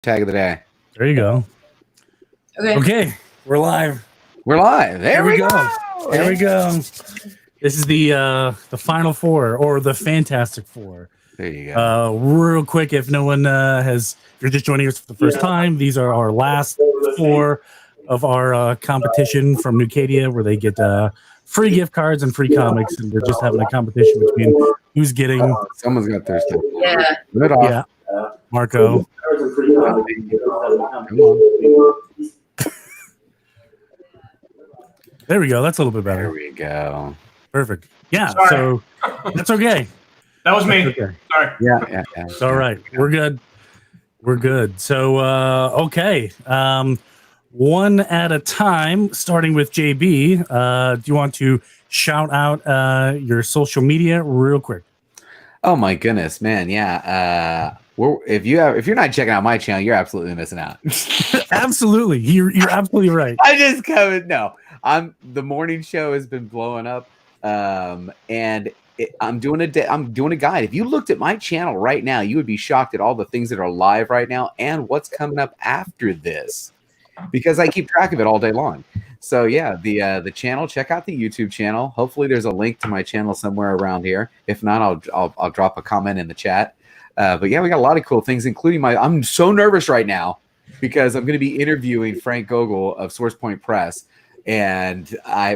Tag of the day. There you go. Okay. We're live. We're live. There we go. There we go. This is the final four, or the Fantastic Four. There you go. Real quick, if no one if you're just joining us for the first time, these are our last four of our competition from New Kadia, where they get free gift cards and free comics, and we're just having a competition between who's getting. Someone's got thirsty. Yeah. Good off. Yeah, Marco. Come on. There we go. That's a little bit better. There we go. Perfect. Yeah. Sorry. So that's okay. That was me. Okay. Sorry. Yeah. It's all right. We're good. We're good. So, okay. One at a time, starting with JB. Do you want to shout out your social media real quick? Oh my goodness, man. Yeah. If you're not checking out my channel, you're absolutely missing out. Absolutely. You're absolutely right. I just covered. No, the morning show has been blowing up. And I'm doing a guide. If you looked at my channel right now, you would be shocked at all the things that are live right now and what's coming up after this, because I keep track of it all day long. So yeah, the channel, check out the YouTube channel. Hopefully there's a link to my channel somewhere around here. If not, I'll drop a comment in the chat. But yeah, we got a lot of cool things, including I'm so nervous right now because I'm going to be interviewing Frank Gogol of Source Point Press. And I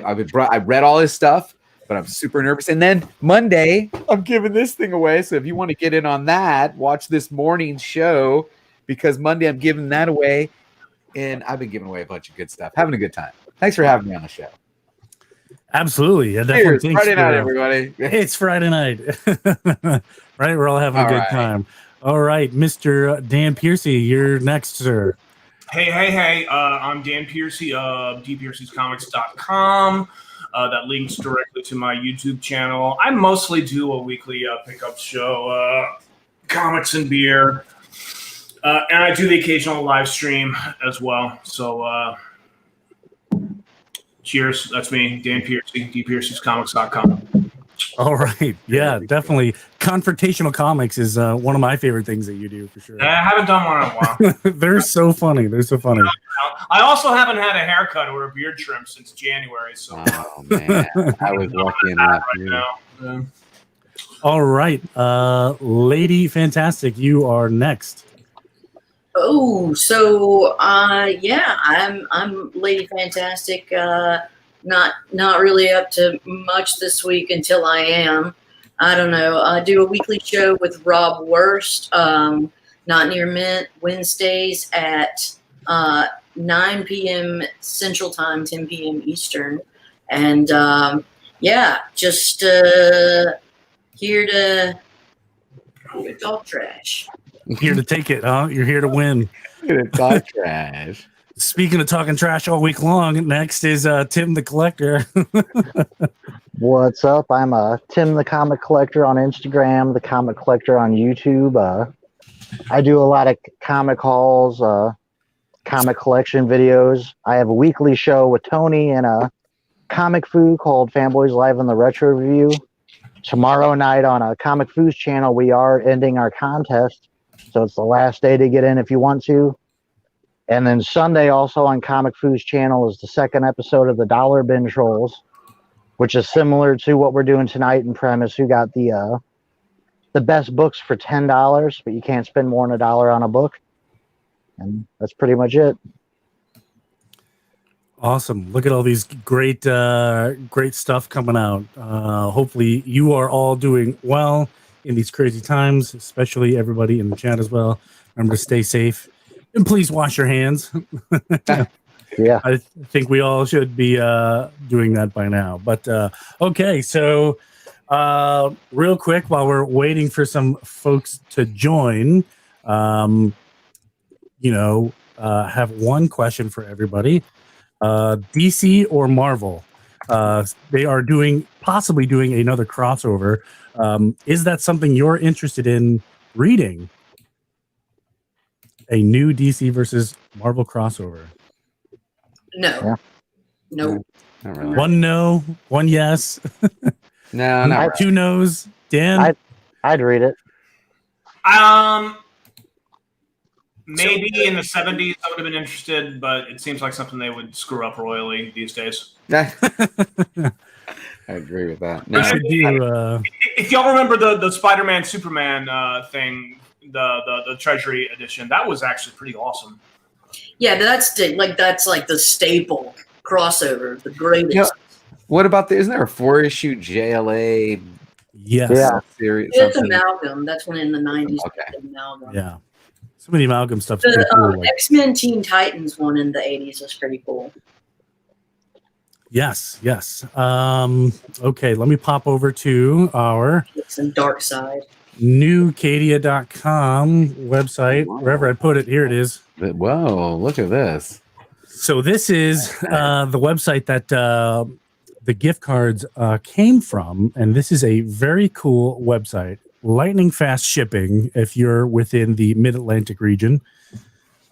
read all his stuff, but I'm super nervous. And then Monday, I'm giving this thing away. So if you want to get in on that, watch this morning's show, because Monday I'm giving that away. And I've been giving away a bunch of good stuff. Having a good time. Thanks for having me on the show. Absolutely. Yeah, Cheers. Friday night, everybody. It's Friday night. Right? We're all having a good time. All right, Mr. Dan Piercy, you're next, sir. Hey. I'm Dan Piercy of dpiercyscomics.com. That links directly to my YouTube channel. I mostly do a weekly pickup show, comics and beer. And I do the occasional live stream as well. So cheers. That's me, Dan Piercy, dpiercyscomics.com. All right. Yeah, definitely. Confrontational comics is one of my favorite things that you do, for sure. I haven't done one in a while. They're so funny. I also haven't had a haircut or a beard trim since January. So. Oh, man. I was lucky enough. Right now. Yeah. All right. Lady Fantastic, you are next. Oh, so yeah, I'm Lady Fantastic. Not really up to much this week until I am. I don't know. I do a weekly show with Rob Wurst, Not Near Mint, Wednesdays at 9 p.m. Central Time, 10 p.m. Eastern. And yeah, just here to talk trash. Here to take it, huh? You're here to win. Talk trash. Speaking of talking trash all week long, next is Tim the Collector. What's up? I'm Tim the Comic Collector on Instagram, the Comic Collector on YouTube. I do a lot of comic hauls, comic collection videos. I have a weekly show with Tony and Comic Foo called Fanboys Live in the Retro Review. Tomorrow night on Comic Foo's channel, we are ending our contest. So it's the last day to get in if you want to. And then Sunday, also on Comic Foo's channel, is the second episode of the Dollar Bin Trolls, which is similar to what we're doing tonight in premise. We got the best books for $10, but you can't spend more than $1 on a book. And that's pretty much it. Awesome. Look at all these great stuff coming out. Hopefully you are all doing well in these crazy times, especially everybody in the chat as well. Remember to stay safe and please wash your hands. Yeah. I think we all should be doing that by now. But okay, so real quick, while we're waiting for some folks to join, have one question for everybody. DC or Marvel? They are possibly doing another crossover. Is that something you're interested in reading? A new DC versus Marvel crossover? No. Yeah. No. Not really. One no, one yes. No, not really. Two no's. Dan? I'd read it. Maybe in the 70s I would have been interested, but it seems like something they would screw up royally these days. I agree with that. We should do. If y'all remember the Spider-Man Superman thing, the Treasury edition, that was actually pretty awesome. Yeah, that's like the staple crossover, the greatest. You know, what about isn't there a 4-issue JLA? Yes. Yeah. Series. It's Something? amalgam. That's when in the 90s. Okay. Amalgam. Yeah. Some of the amalgam stuff's The pretty cool. Like, X-Men Teen Titans one in the 80s was pretty cool. yes. Okay, let me pop over to our Some dark side. newkadia.com website. Wherever I put it, here it is. Whoa! Look at this. So this is the website that the gift cards came from, and this is a very cool website. Lightning fast shipping if you're within the Mid-Atlantic region.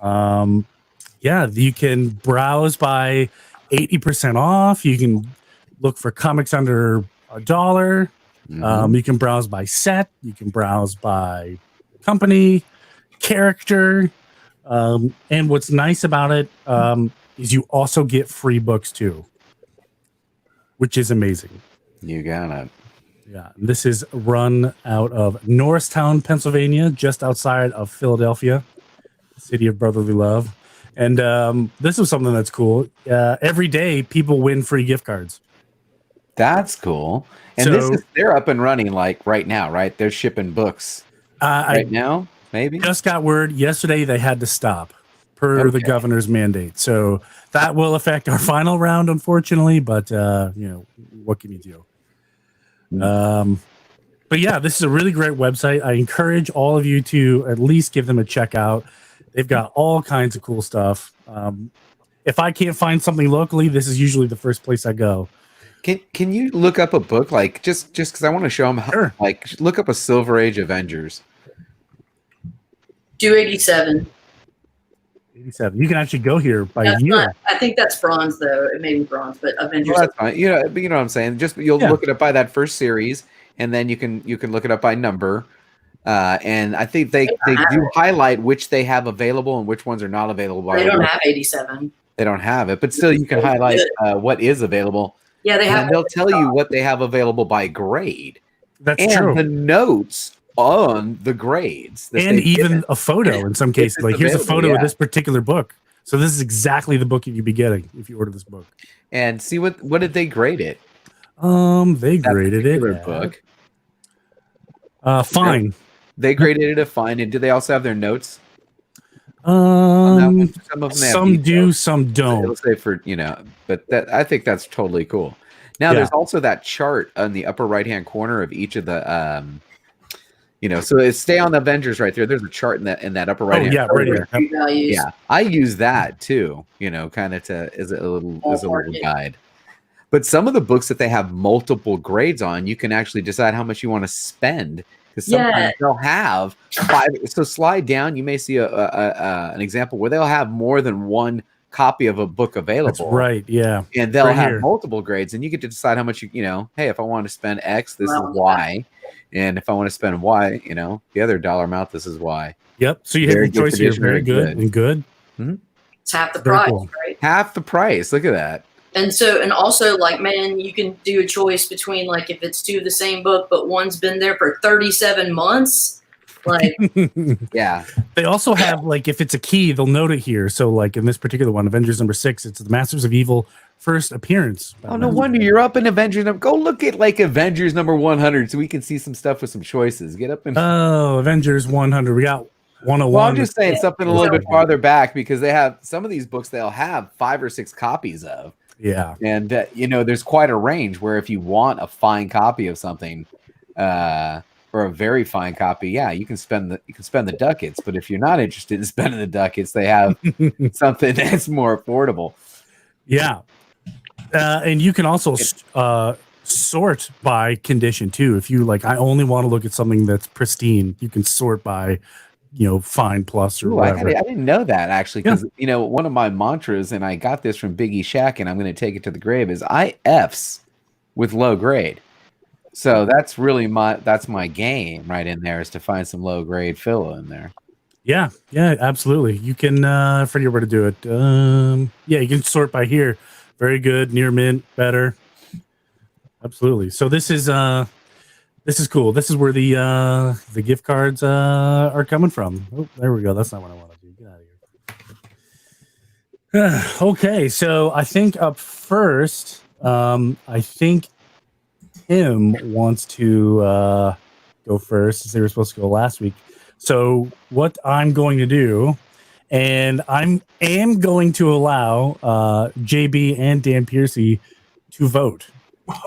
Yeah, you can browse by 80% off. You can look for comics under $1. You can browse by set. You can browse by company, character. And what's nice about it is you also get free books too, which is amazing. You got it. Yeah, this is run out of Norristown, Pennsylvania, just outside of Philadelphia, city of brotherly love. And this is something that's cool. Every day, people win free gift cards. That's cool. And So- they're up and running like right now, right? They're shipping books right now, maybe. Just got word yesterday they had to stop per the Okay. governor's mandate. So that will affect our final round, unfortunately. But what can you do? But yeah, this is a really great website. I encourage all of you to at least give them a check out. They've got all kinds of cool stuff. If I can't find something locally, this is usually the first place I go. Can you look up a book like just because I want to show them how, Sure. like look up a Silver Age Avengers. Do 87. 87. You can actually go here by That's year. not, I think that's bronze though. It may be bronze, but Avengers. Well, that's fine. But you know what I'm saying. Just you'll Yeah. look it up by that first series, and then you can look it up by number. And I think they do highlight which they have available and which ones are not available. They don't have 87. They don't have it, but still you can highlight what is available. Yeah, they have. And they'll tell you what they have available by grade That's and true. the notes on the grades. that And they've even given. a photo in some cases. it's Like here's a available, photo of yeah. this particular book. So this is exactly the book you'd be getting if you order this book. And see what did they grade it? They That graded it. particular book. Fine. They graded it a fine. And do they also have their notes? Some of them have Some do, details. some It'll don't. say but I think that's totally cool. Now there's also that chart on the upper right hand corner of each of the so stay on the Avengers right there. There's a chart in that upper right hand yeah, corner. right here. Values. Yeah, I use that too. Kind of as a little guide. But some of the books that they have multiple grades on, you can actually decide how much you want to spend. Because sometimes they'll have 5. So slide down, you may see an example where they'll have more than one copy of a book available. That's right. Yeah. And they'll Right have here. multiple grades, and you get to decide how much hey, if I want to spend X, this is Y. And if I want to spend Y, the other dollar amount, this is Y. Yep. So you have Very the good choice here. tradition, Very very good and good. It's half the Very price, cool. right? Half the price. Look at that. And also, like, man, you can do a choice between, like, if it's two of the same book, but one's been there for 37 months. Like, Yeah. They also have, like, if it's a key, they'll note it here. So, like, in this particular one, Avengers number 6, it's the Masters of Evil first appearance. Oh, no wonder you're up in Avengers. Go look at like Avengers number 100 so we can see some stuff with some choices. Get up and. Oh, Avengers 100. We got 101. Well, I'm just saying something a little bit farther back because they have some of these books they'll have 5 or 6 copies of. Yeah. And, there's quite a range where if you want a fine copy of something or a very fine copy, you can spend the ducats. But if you're not interested in spending the ducats, they have something that's more affordable. Yeah. And you can also sort by condition too. If you I only want to look at something that's pristine, you can sort by, fine plus or Ooh, whatever. I didn't know that actually because one of my mantras, and I got this from Biggie Shack, and I'm going to take it to the grave, is I F's with low grade. So that's really my game right in there is to find some low grade filler in there. Yeah, absolutely. You can I forget where to do it. Yeah, you can sort by here. Very good, near mint, better. Absolutely. So this is cool. This is where the gift cards are coming from. Oh, there we go. That's not what I want to do. Get out of here. Okay, so I think up first, I think Tim wants to go first, since they were supposed to go last week. So what I'm going to do, and I am going to allow JB and Dan Piercy to vote.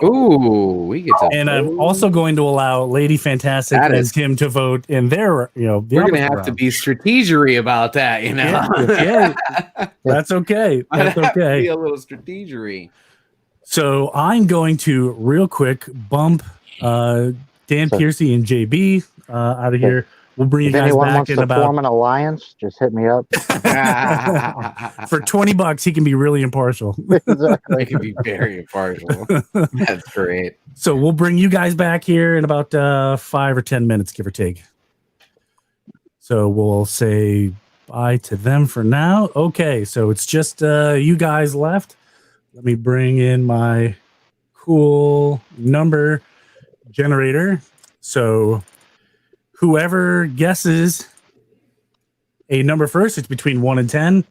Ooh, we get to. And I'm also going to allow Lady Fantastic That and is- Tim to vote in their, the We're gonna opposite have to round. be strategery about that, you know. Yeah. That's okay. Might That's have to okay. be a little strategery. So I'm going to real quick bump Dan Piercy and JB out of here. We'll bring you If guys anyone back wants in to about form an alliance, just hit me up. for $20. He can be really impartial. I Exactly. can be very impartial. That's great. So we'll bring you guys back here in about 5 or 10 minutes, give or take. So we'll say bye to them for now. Okay, so it's just you guys left. Let me bring in my cool number generator. So whoever guesses a number first, it's between 1 and 10.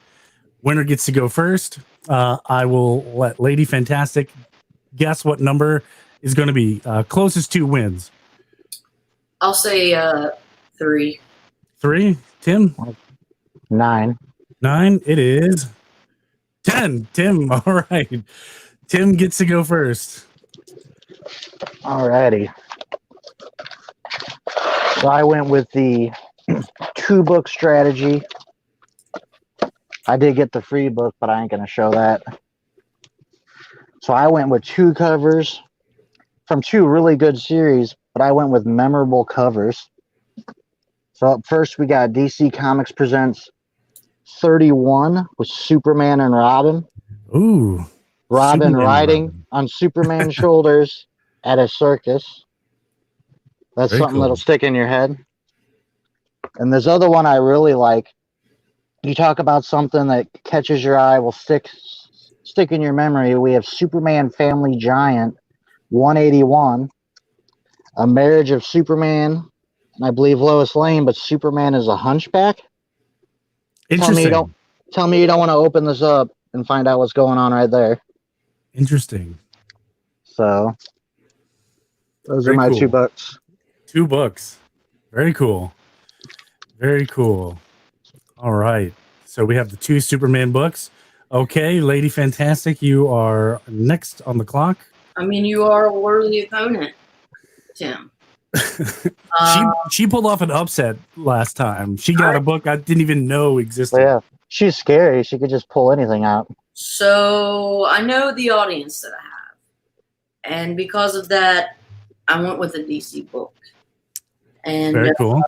Winner gets to go first. I will let Lady Fantastic guess what number is going to be. Closest to wins. I'll say 3. 3. Tim? 9. 9. It is 10. Tim. All right. Tim gets to go first. Alrighty. So I went with the 2-book strategy. I did get the free book, but I ain't going to show that. So I went with 2 covers from 2 really good series, but I went with memorable covers. So up first, we got DC Comics Presents 31 with Superman and Robin. Ooh. Robin Superman riding Robin. on Superman's shoulders at a circus. That's Very something cool. that'll stick in your head. And this other one I really like. You talk about something that catches your eye, will stick in your memory. We have Superman Family Giant 181, A Marriage of Superman, and I believe Lois Lane, but Superman is a hunchback. Interesting. Tell me you don't want to open this up and find out what's going on right there. Interesting. So those Very are my cool. 2 books. 2 books. Very cool. Very cool. All right. So we have the 2 Superman books. Okay, Lady Fantastic, you are next on the clock. I mean, you are a worthy opponent, Tim. She pulled off an upset last time. She got a book I didn't even know existed. Yeah, she's scary. She could just pull anything out. So I know the audience that I have. And because of that, I went with a DC book. And Very cool.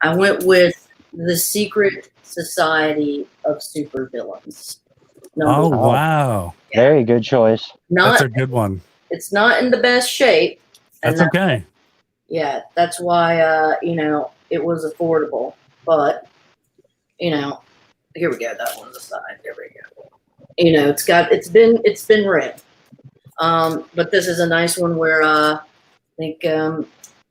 I went with The Secret Society of Supervillains. Oh, Number one. wow. Very good choice. That's a good one. It's not in the best shape. and That's okay. Yeah, that's why it was affordable. But here we go. That one's aside. There we go. It's been read. But this is a nice one where I think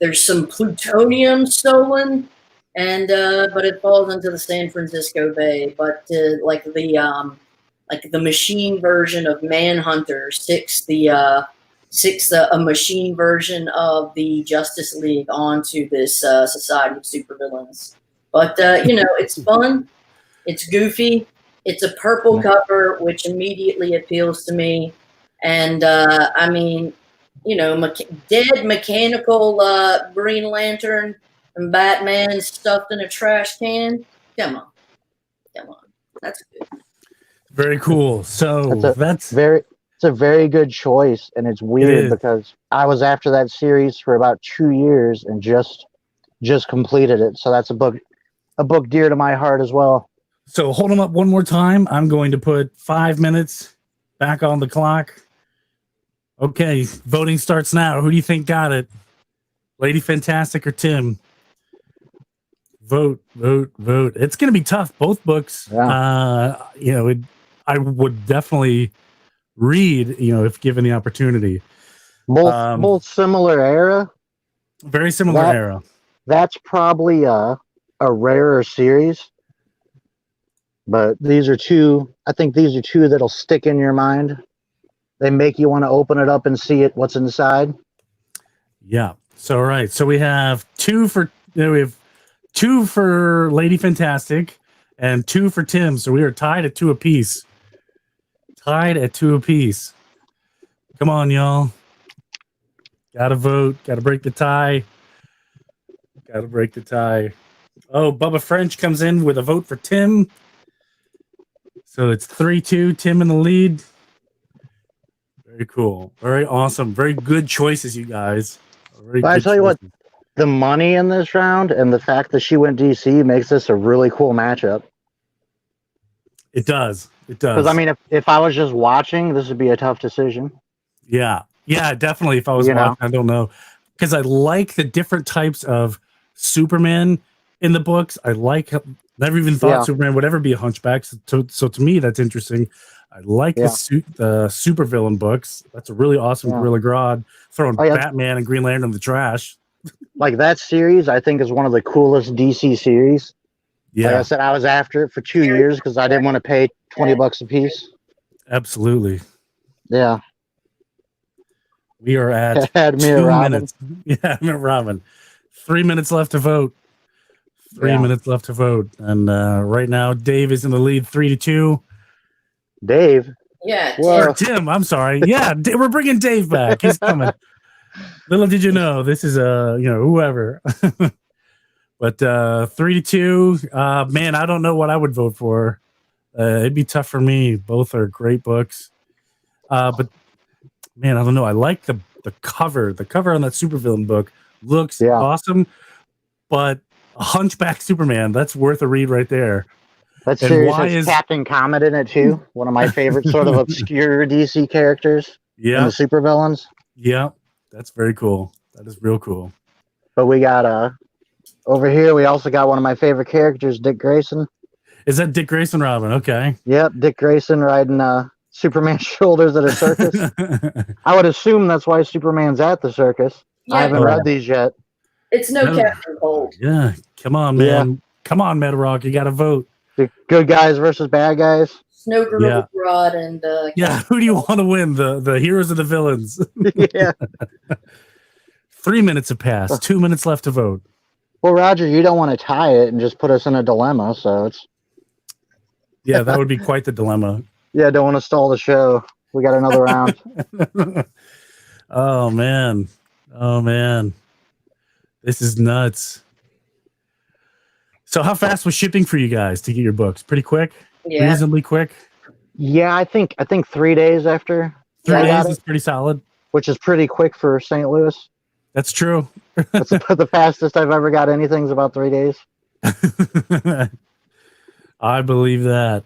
there's some plutonium stolen, and but it falls into the San Francisco Bay. But like the machine version of Manhunter sticks a machine version of the Justice League onto this Society of Supervillains. But it's fun. It's goofy. It's a purple cover, which immediately appeals to me. And dead mechanical Green Lantern and Batman stuffed in a trash can. Come on, that's good. Very cool. So it's a very good choice, and it's weird because I was after that series for about 2 years and just completed it. So that's a book dear to my heart as well. So hold them up one more time. I'm going to put 5 minutes back on the clock. Okay, voting starts now. Who do you think got it? Lady Fantastic or Tim? Vote. It's going to be tough. Both books. Yeah. I would definitely read. If given the opportunity. Both similar era. Very similar era. That's probably a rarer series. But these are two. I think these are two that'll stick in your mind. They make you want to open it up and see what's inside. Yeah. So right. So we have two for Lady Fantastic and two for Tim. So we are tied at 2 apiece. Come on, y'all. Gotta vote. Gotta break the tie. Oh, Bubba French comes in with a vote for Tim. So it's 3-2. Tim in the lead. Very cool. Very awesome. Very good choices, you guys. But I tell you what, the money in this round and the fact that she went DC makes this a really cool matchup. It does. Because I mean, if I was just watching, this would be a tough decision. Yeah, definitely. If I was watching, I don't know, because I like the different types of Superman in the books. Never even thought Superman would ever be a hunchback. So to me, that's interesting. I like the supervillain books. That's a really awesome Gorilla Grodd throwing Batman and Green Lantern in the trash. Like that series, I think is one of the coolest DC series. Yeah, like I said, I was after it for 2 years because I didn't want to pay $20 a piece. Absolutely. Yeah. We are at Had me 2 Robin. minutes. Yeah, I'm at Robin. 3 minutes left to vote. 3 minutes left to vote. And right now, Dave is in the lead 3-2. Dave? Yeah, Or Tim, I'm sorry. Yeah, we're bringing Dave back. He's coming. Little did you know, this is whoever. But 3-2. Man, I don't know what I would vote for. It'd be tough for me. Both are great books. But man, I don't know. I like the cover. The cover on that supervillain book looks awesome. But a Hunchback Superman, that's worth a read right there. That series has Captain Comet in it too. One of my favorite sort of obscure DC characters. Yeah. And the supervillains. Yeah. That's very cool. That is real cool. But we got over here we also got one of my favorite characters, Dick Grayson. Is that Dick Grayson Robin? Okay. Yep, Dick Grayson riding Superman's shoulders at a circus. I would assume that's why Superman's at the circus. Yeah, I haven't read these yet. It's no Captain Cold. Yeah. Come on, man. Yeah. Come on, Metal Rock. You got to vote. The good guys versus bad guys. Snow Gorilla Grodd and who do you want to win? The heroes or the villains? Yeah. 3 minutes have passed. 2 minutes left to vote. Well, Roger, you don't want to tie it and just put us in a dilemma, so it's that would be quite the dilemma. Yeah, don't want to stall the show. We got another round. Oh man. This is nuts. So how fast was shipping for you guys to get your books? Pretty quick? Yeah. Reasonably quick? Yeah, I think 3 days after. 3 days is pretty solid. Which is pretty quick for St. Louis. That's true. That's about the fastest I've ever got anything's about 3 days. I believe that.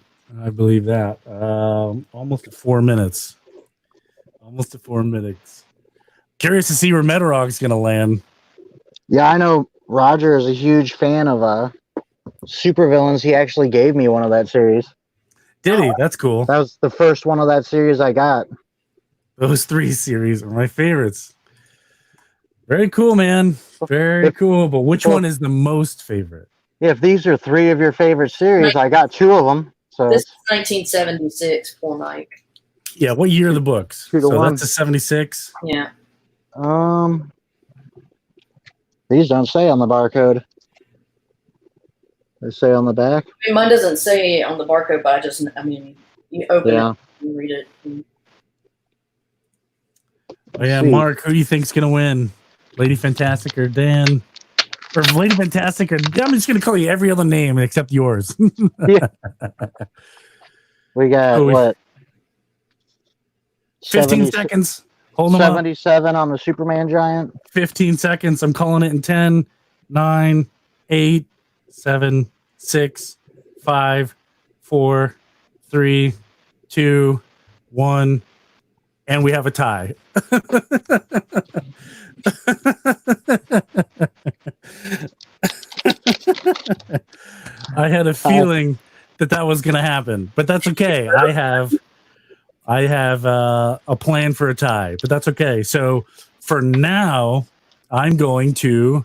Almost 4 minutes. Curious to see where Metarog's going to land. Yeah, I know Roger is a huge fan of supervillains. He actually gave me one of that series. Did he? That's cool. That was the first one of that series I got. Those 3 series are my favorites. Very cool, man. Very cool. But which one is the most favorite? If these are 3 of your favorite series, I got 2 of them. So this is 1976. Poor Mike. Yeah. What year are the books? 2 to 1. That's a 76. Yeah. These don't say on the barcode. They say on the back. I mean, mine doesn't say on the barcode, but you open it and read it. Oh yeah, Mark, who do you think's gonna win? Lady Fantastic or Dan? Or Lady Fantastic or I'm just gonna call you every other name except yours. Yeah. We got what? 15 seconds. Hold them 77 on the Superman giant. 15 seconds. I'm calling it in 10, 9, 8, 7, 6, 5, 4, 3, 2, 1. and we have a tie. I had a feeling that was going to happen, but that's okay. I have a plan for a tie, but that's okay. So for now, I'm going to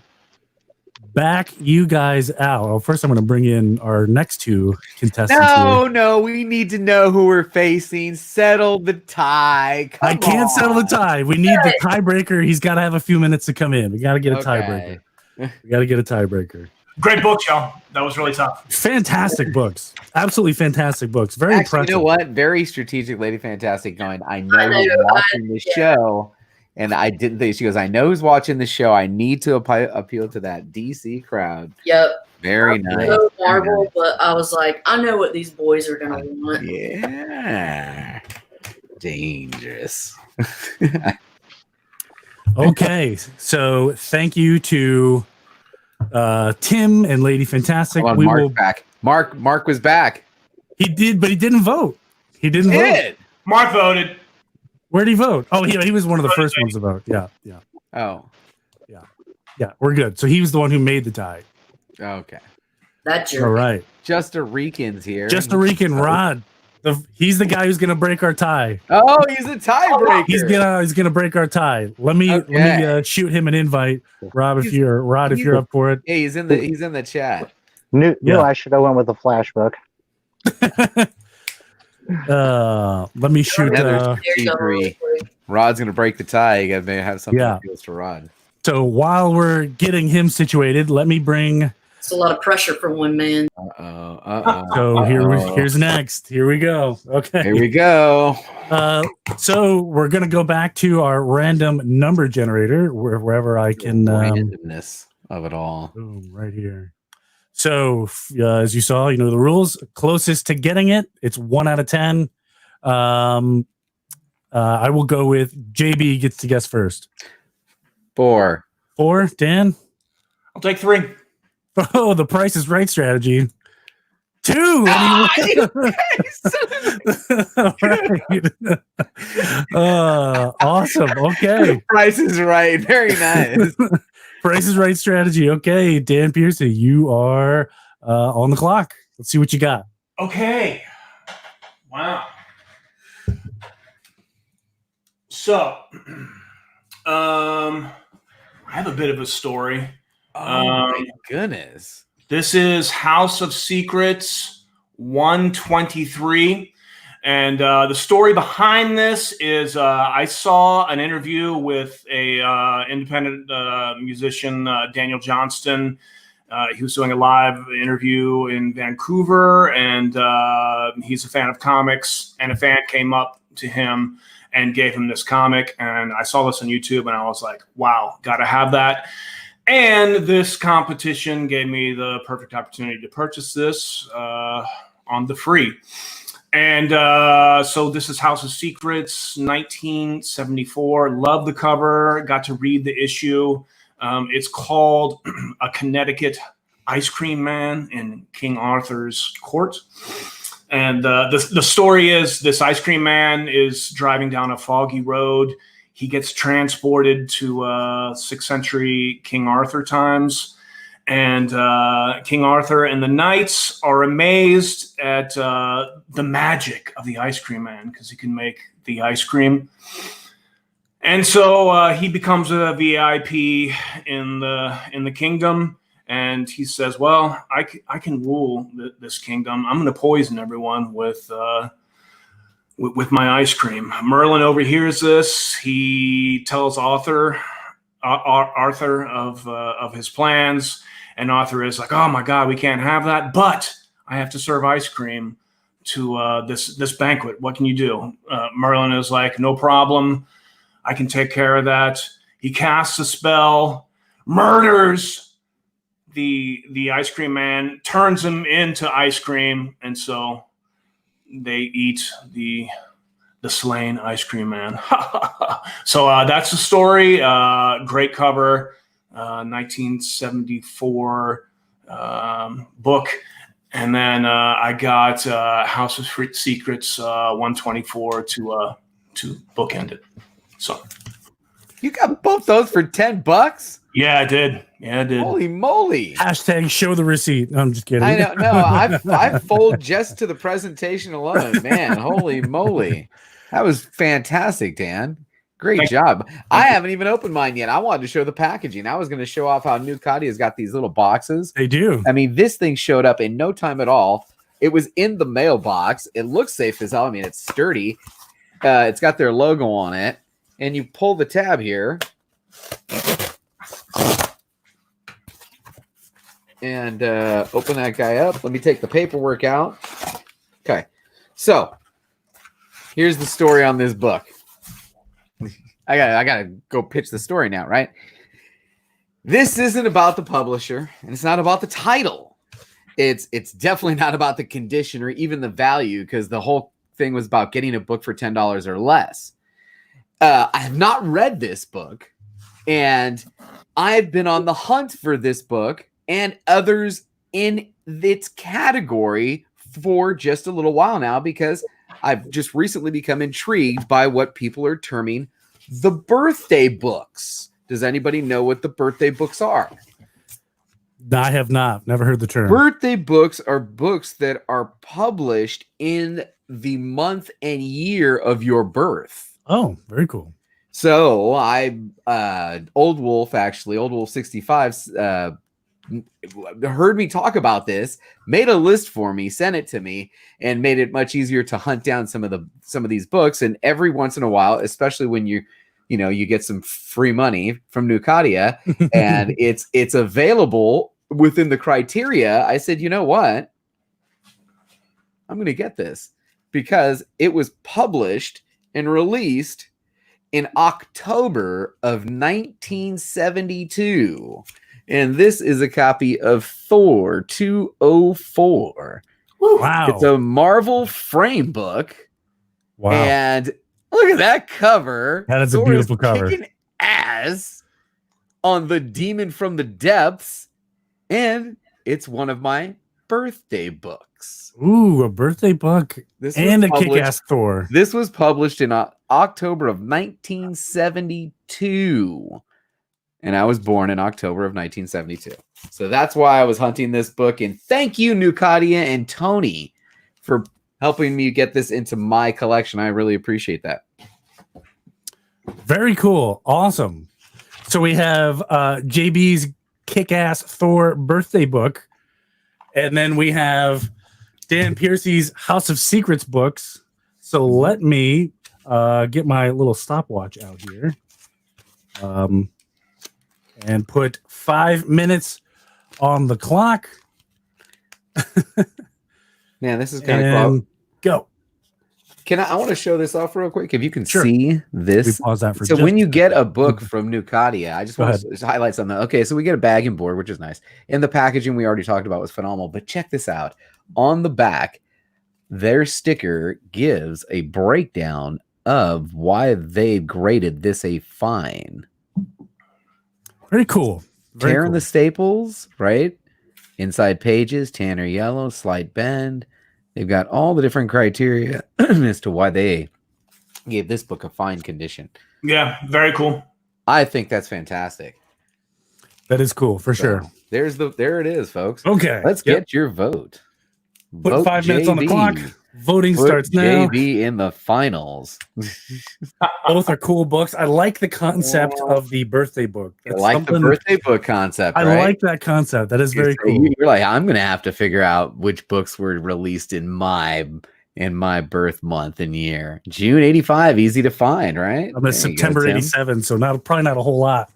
back you guys out. Well, first, I'm going to bring in our next two contestants. No, we need to know who we're facing. Settle the tie. I can't settle the tie. We need the tiebreaker. He's got to have a few minutes to come in. We got to get a tiebreaker. We got to get a tiebreaker. Great book, y'all. That was really tough. Fantastic books. Absolutely fantastic books. Very impressive. You know what? Very strategic, Lady Fantastic. Going, I know who's watching the show, and I didn't think she goes. I know who's watching the show. I need to appeal to that DC crowd. Yep. Very nice. So Marvel, but I was like, I know what these boys are gonna want. Yeah. Dangerous. Okay, so thank you to Tim and Lady Fantastic. On, Mark back. Mark was back. He did, but he didn't vote. He didn't vote. Mark voted. Where did he vote? Oh, he was one of the first ones to vote. Yeah. Oh. Yeah, we're good. So he was the one who made the tie. Okay. That's your all right. Just a Rican's here. Just a Rican Rod. He's the guy who's gonna break our tie. Oh, he's a tiebreaker. He's gonna break our tie. Let me shoot him an invite, Rob. If you're up for it. Yeah, he's in the chat. Knew I should have went with the flash book. Let me shoot. Rod's gonna break the tie. You gotta have something that feels to Rod. So while we're getting him situated, let me bring. It's a lot of pressure for one man. So here's next. Here we go. Okay. Here we go. So we're gonna go back to our random number generator wherever I can. Randomness of it all. Boom, right here. So as you saw, you know the rules. Closest to getting it, it's 1 out of 10. I will go with JB gets to guess first. 4. 4, Dan. I'll take 3. Oh, the Price is Right strategy. 2. Awesome. Okay. Price is Right. Very nice. Price is Right strategy. Okay, Dan Piercy, you are on the clock. Let's see what you got. Okay. Wow. So, I have a bit of a story. Oh my goodness. This is House of Secrets 123. And the story behind this is I saw an interview with a independent musician, Daniel Johnston. He was doing a live interview in Vancouver, and he's a fan of comics. And a fan came up to him and gave him this comic. And I saw this on YouTube, and I was like, wow, got to have that. And this competition gave me the perfect opportunity to purchase this on the free. And so this is House of Secrets, 1974. Love the cover. Got to read the issue. It's called A Connecticut Ice Cream Man in King Arthur's Court. And the story is this ice cream man is driving down a foggy road. He gets transported to 6th century King Arthur times. And King Arthur and the knights are amazed at the magic of the ice cream man because he can make the ice cream. And so he becomes a VIP in the kingdom. And he says, well, I can rule this kingdom. I'm going to poison everyone with my ice cream. Merlin overhears this. He tells Arthur of his plans. And Arthur is like, oh, my God, we can't have that. But I have to serve ice cream to this banquet. What can you do? Merlin is like, no problem. I can take care of that. He casts a spell, murders the ice cream man, turns him into ice cream, and so they eat the slain ice cream man. So that's the story. Great cover, 1974 book. And then I got House of Secrets 124 to to bookend it. So You got both those for $10? yeah, I did. Yeah, I did. Holy moly! Hashtag show the receipt. No, I'm just kidding. I know. No, I fold just to the presentation alone, man. Holy moly, that was fantastic, Dan. Great job. I haven't even opened mine yet. I wanted to show the packaging. I was going to show off how New Kadia's got these little boxes. They do. I mean, this thing showed up in no time at all. It was in the mailbox. It looks safe as hell. I mean, it's sturdy. It's got their logo on it. And you pull the tab here. And open that guy up. Let me take the paperwork out. Okay. So, here's the story on this book. I gotta go pitch the story now, right? This isn't about the publisher, and it's not about the title. It's definitely not about the condition or even the value, because the whole thing was about getting a book for $10 or less. I have not read this book, and I've been on the hunt for this book and others in its category for just a little while now, because I've just recently become intrigued by what people are terming the birthday books. Does anybody know what the birthday books are? I have not. Never heard the term. Birthday books are books that are published in the month and year of your birth. Oh, very cool. So Old Wolf 65 heard me talk about this, made a list for me, sent it to me, and made it much easier to hunt down some of these books. And every once in a while, especially when you get some free money from New Kadia and it's available within the criteria, I said, you know what? I'm going to get this because it was published and released in October of 1972. And this is a copy of Thor 204. Wow. It's a Marvel frame book. Wow. And look at that cover. That is a Thor beautiful cover. Kicking ass on the Demon from the Depths. And it's one of my birthday books. Ooh, a birthday book and a kick-ass Thor. This was published in October of 1972. And I was born in October of 1972. So that's why I was hunting this book. And thank you, New Kadia and Tony, for helping me get this into my collection. I really appreciate that. Very cool. Awesome. So we have JB's kick-ass Thor birthday book. And then we have Dan Piercy's House of Secrets books. So let me get my little stopwatch out here. And put 5 minutes on the clock. Man, this is kind of cool. Go. I want to show this off real quick. If you can Sure. see this. We pause that for so when you get a book from New Kadia, I just Go want to highlight something. Okay, so we get a bag and board, which is nice. And the packaging we already talked about was phenomenal. But check this out. On the back, their sticker gives a breakdown of why they graded this a fine. Very cool. Very Tearing cool. the staples, right? Inside pages, tan or yellow, slight bend. They've got all the different criteria as to why they gave this book a fine condition. Yeah, very cool. I think that's fantastic. That is cool for sure. There it is, folks. Okay. Let's get your vote. Put Vote 5 minutes on the JB. clock. Voting Put starts now. JB in the finals. Both are cool books. I like the concept of the birthday book. I like the birthday book concept. I right? like that concept. That is very cool. You're like, I'm going to have to figure out which books were released in my birth month and year. June 85, easy to find, right? I'm at September 87, so probably not a whole lot.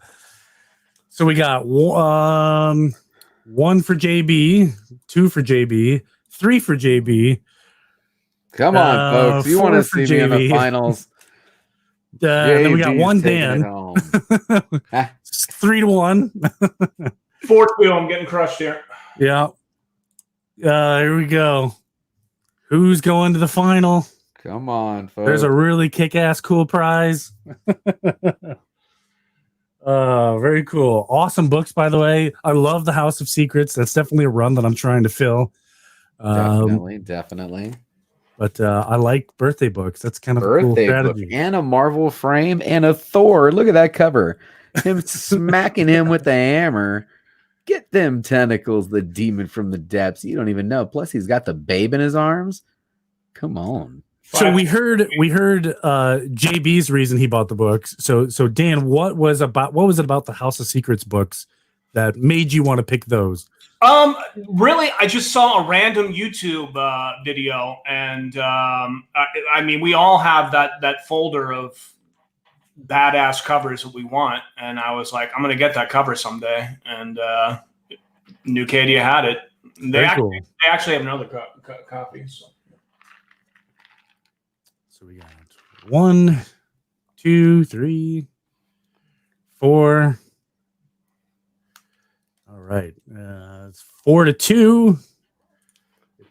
So we got 1 for JB, 2 for JB, 3 for JB. Come on, folks. You want to see me in the finals? Then we got 1 Dan. 3-1. 4-2. I'm getting crushed here. Yeah. Here we go. Who's going to the final? Come on, folks. There's a really kick-ass cool prize. Very cool. Awesome books, by the way. I love the House of Secrets. That's definitely a run that I'm trying to fill. Definitely. But I like birthday books. That's kind of a cool Birthday book strategy. and a Marvel frame and a Thor. Look at that cover. Him smacking him with the hammer. Get them tentacles, the demon from the depths. You don't even know. Plus, he's got the babe in his arms. Come on. So we heard JB's reason he bought the books. So Dan, what was it about the House of Secrets books that made you want to pick those? Really, I just saw a random YouTube video, and I mean, we all have that folder of badass covers that we want, and I was like, I'm gonna get that cover someday, and New Kadia had it. They actually have another copy. So we got 1, 2, 3, 4. All right, it's 4-2.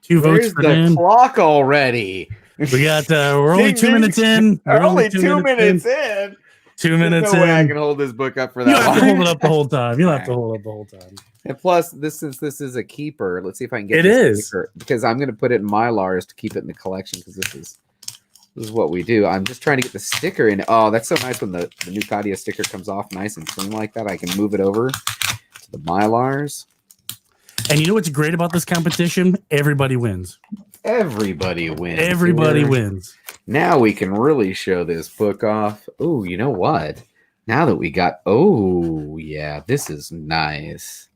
2 votes for the Dan. Clock already. We got. We're only 2 minutes in. We're only 2 minutes in. 2 minutes no in. way I can hold this book up for that. You don't have to long. hold it up the whole time. You don't have to hold it up the whole time. And plus, this is a keeper. Let's see if I can get it. This Is sticker, because I'm going to put it in Mylars to keep it in the collection, because this is what we do. I'm just trying to get the sticker in. Oh, that's so nice when the new Kadia sticker comes off nice and clean like that. I can move it over to the Mylars. And you know what's great about this competition? Everybody wins. Everybody wins. Everybody wins. Now we can really show this book off. Oh, you know what? Now that we got, oh yeah, this is nice.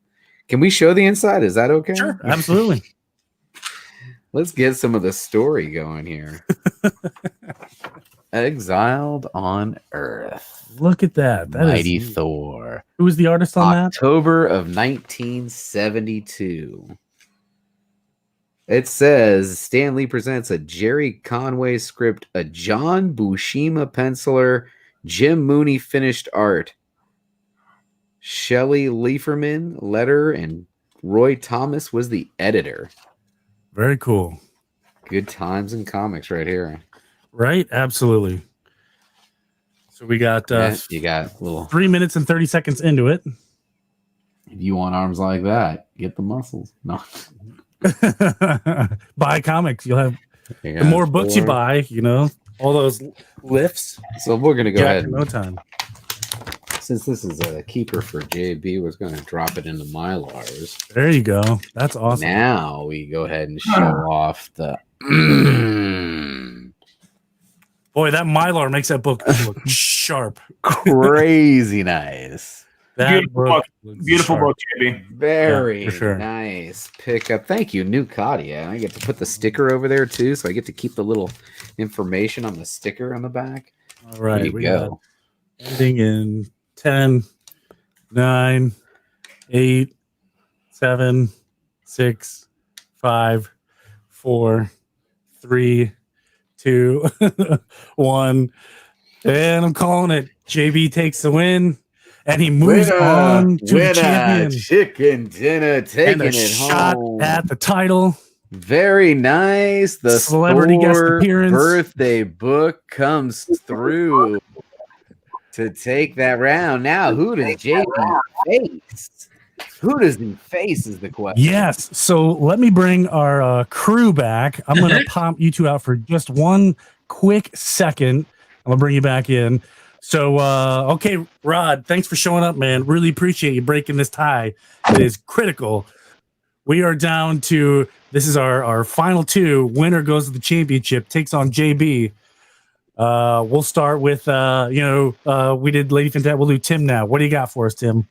Can we show the inside? Is that okay? Sure, absolutely. Let's get some of the story going here. Exiled on Earth. Look at that. Mighty Thor. Who was the artist on October of 1972. It says Stan Lee presents a Jerry Conway script, a John Buscema penciler, Jim Mooney finished art, Shelley Lieferman letter, and Roy Thomas was the editor. Very cool. Good times in comics right here. Right? Absolutely. So we got you got a little 3 minutes and 30 seconds into it. If you want arms like that, get the muscles. No. Buy comics. You'll have the more books you buy, you know, all those lifts. So we're gonna go ahead. No time. Since this is a keeper for JB, we're going to drop it into Mylars. There you go. That's awesome. Now we go ahead and show off the. Boy, that Mylar makes that book look sharp. Crazy nice. That beautiful book, JB. Very nice pickup. Thank you, New Kadia. I get to put the sticker over there too, so I get to keep the little information on the sticker on the back. All right, there you go. Ending in 10, 9, 8, 7, 6, 5, 4, 3, 2, 1. And I'm calling it. JB takes the win. And he moves on to the champion. Chicken dinner, taking it shot home. At the title. Very nice. The celebrity guest appearance. Birthday book comes through to take that round. Now, who does JB face? Who does he face is the question. Yes. So let me bring our crew back. I'm going to pop you two out for just one quick second. I'm going to bring you back in. So, okay, Rod, thanks for showing up, man. Really appreciate you breaking this tie. It is critical. We are down to, this is our final two. Winner goes to the championship, takes on JB. We'll start with, we did Lady Fantastic. We'll do Tim now. What do you got for us, Tim?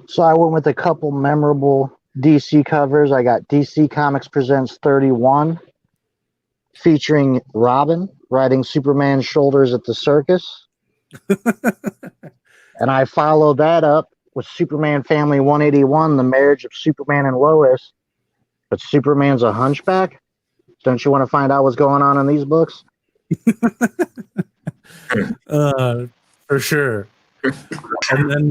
So I went with a couple memorable DC covers. I got DC Comics Presents 31, featuring Robin riding Superman's shoulders at the circus. And I followed that up with Superman Family 181, The Marriage of Superman and Lois. But Superman's a hunchback? Don't you want to find out what's going on in these books? For sure. And then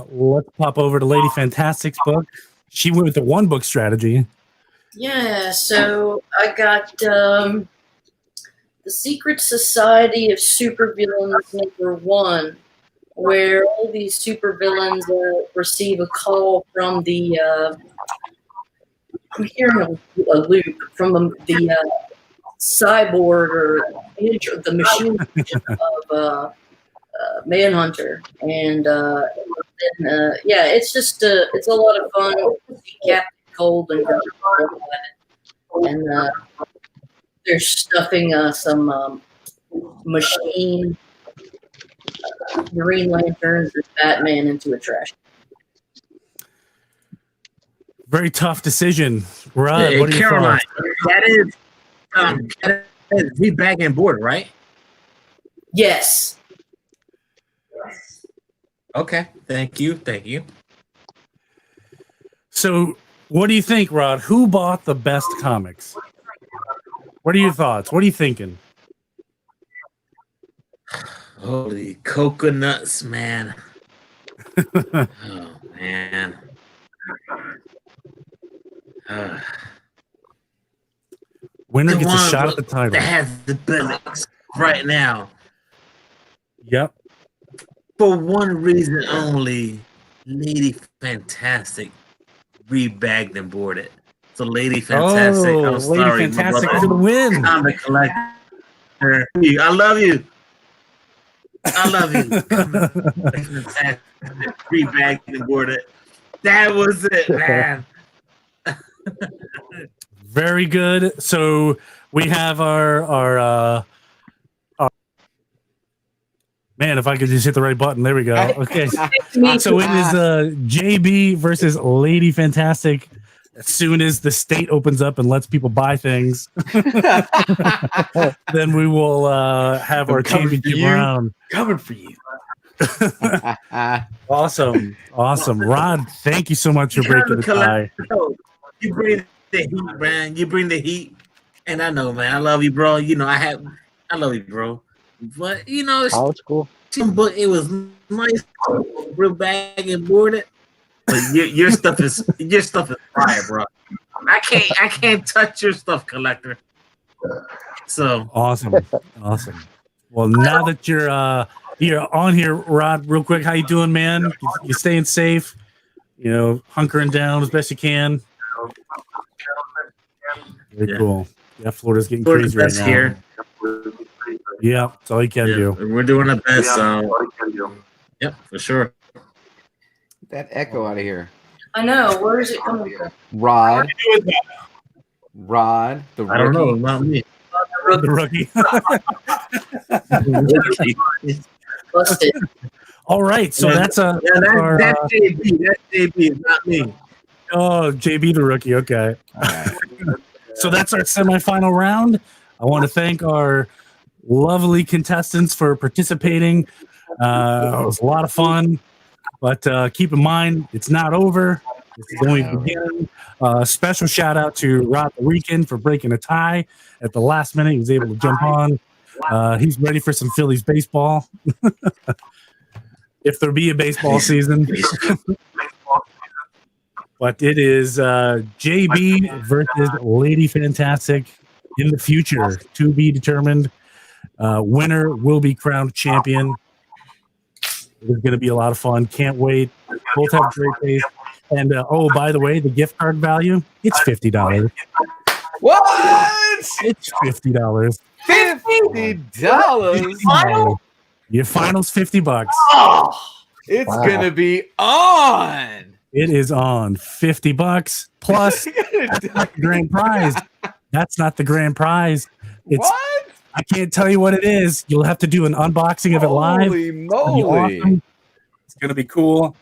let's pop over to Lady Fantastic's book. She went with the one book strategy. Yeah, so I got The Secret Society of Supervillains #1, where all these supervillains receive a call from the I'm hearing a loop from the cyborg or the machine of Manhunter, and yeah, it's just it's a lot of fun. Captain Cold and they're stuffing some machine Green Lanterns and Batman into a trash. Very tough decision, Rod. Hey, what are your Caroline, thoughts? that is the bag and board, right? Yes. Okay, thank you. So, what do you think, Rod? Who bought the best comics? What are your thoughts? What are you thinking? Holy coconuts, man! Oh man! Winner The gets a one shot at the title. that has the best right now. Yep. For one reason only, Lady Fantastic rebagged and boarded. So Lady Fantastic, Oh, I'm Lady sorry, Fantastic my for the win. comic collector. I love you. Lady Fantastic rebagged and boarded. That was it, man. Very good. So we have our man, if I could just hit the right button. There we go. Okay. So it is JB versus Lady Fantastic. As soon as the state opens up and lets people buy things, then we will have our championship round. Coming for you. Awesome. Rod, thank you so much for breaking the tie. You bring the heat, man. You bring the heat. And I know, man. I love you, bro. You know, I love you, bro. But you know, College school. But it was nice, real bag and boarded. But your stuff is fire, bro. I can't touch your stuff, collector. So awesome. Well, now that you're on here, Rod, real quick, how you doing, man? You staying safe? You know, hunkering down as best you can. Very cool. Yeah, Florida's getting crazy right now. Here. Yeah, that's all you can do. We're doing our best. Yep, for sure. Get that echo out of here. I know. Where is it coming from? Rod, the rookie. I don't know, not me. The rookie. Busted. All right, so that's that's JB. That's JB, not me. Oh, JB the rookie. Okay. All right. So that's our semifinal round. I want to thank our lovely contestants for participating. It was a lot of fun, but keep in mind, it's not over. This is only the beginning. Special shout out to Rod the Weekend for breaking a tie at the last minute. He was able to jump on. He's ready for some Phillies baseball. If there be a baseball season. But it is JB versus Lady Fantastic in the future, to be determined. Winner will be crowned champion. It's going to be a lot of fun. Can't wait. Both have great taste. And oh, by the way, the gift card value, it's $50. What? It's $50. $50? Your final's $50. Oh, it's gonna be on. It is on $50 plus that's not the grand prize. That's not the grand prize. It's What? I can't tell you what it is. You'll have to do an unboxing of it live. Holy It's moly. awesome. It's gonna be cool.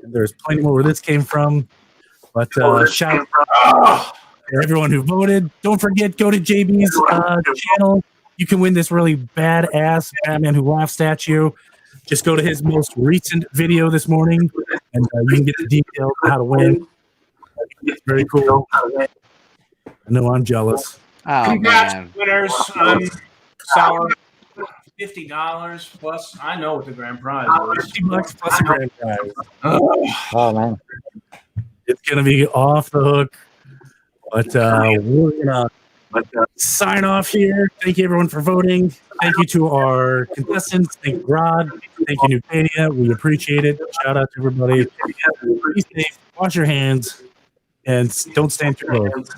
There's plenty more where this came from. But shout out to everyone who voted. Don't forget, go to JB's channel. You can win this really badass Batman Who Laughs at You. Just go to his most recent video this morning, and you can get the details on how to win. It's very cool. I know I'm jealous. Oh, Congrats, man. winners. Sour. $50 plus. I know what the grand prize is. $50 plus a grand prize. Oh man. It's gonna be off the hook. But we're gonna sign off here. Thank you everyone for voting. Thank you to our contestants. Thank you, Rod. Thank you, New Kadia. We appreciate it. Shout out to everybody. Be safe. Wash your hands, and don't stand too close.